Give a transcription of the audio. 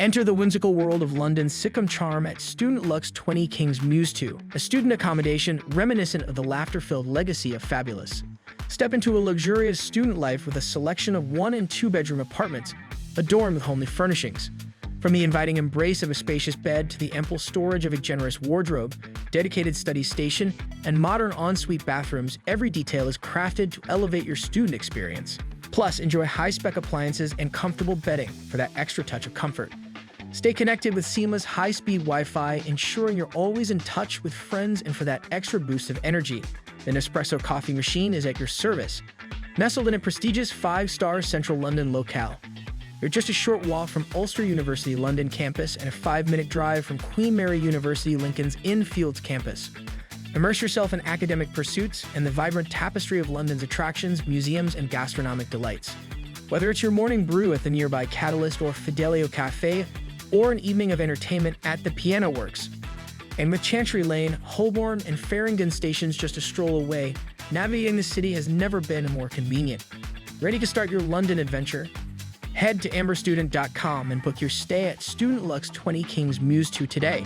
Enter the whimsical world of London's sitcom charm at Student Luxe 20 Kings Mews-2, a student accommodation reminiscent of the laughter-filled legacy of Fabulous. Step into a luxurious student life with a selection of 1- and 2-bedroom apartments, adorned with homely furnishings. From the inviting embrace of a spacious bed to the ample storage of a generous wardrobe, dedicated study station, and modern ensuite bathrooms, every detail is crafted to elevate your student experience. Plus, enjoy high-spec appliances and comfortable bedding for that extra touch of comfort. Stay connected with seamless high-speed Wi-Fi, ensuring you're always in touch with friends, and for that extra boost of energy, the Nespresso coffee machine is at your service. Nestled in a prestigious 5-star central London locale, you're just a short walk from Ulster University London campus and a 5-minute drive from Queen Mary University Lincoln's Inn Fields campus. Immerse yourself in academic pursuits and the vibrant tapestry of London's attractions, museums, and gastronomic delights. Whether it's your morning brew at the nearby Catalyst or Fidelio Cafe, or an evening of entertainment at the Piano Works. And with Chancery Lane, Holborn, and Farringdon stations just a stroll away, navigating the city has never been more convenient. Ready to start your London adventure? Head to amberstudent.com and book your stay at Student Luxe 20 Kings Mews-2 today.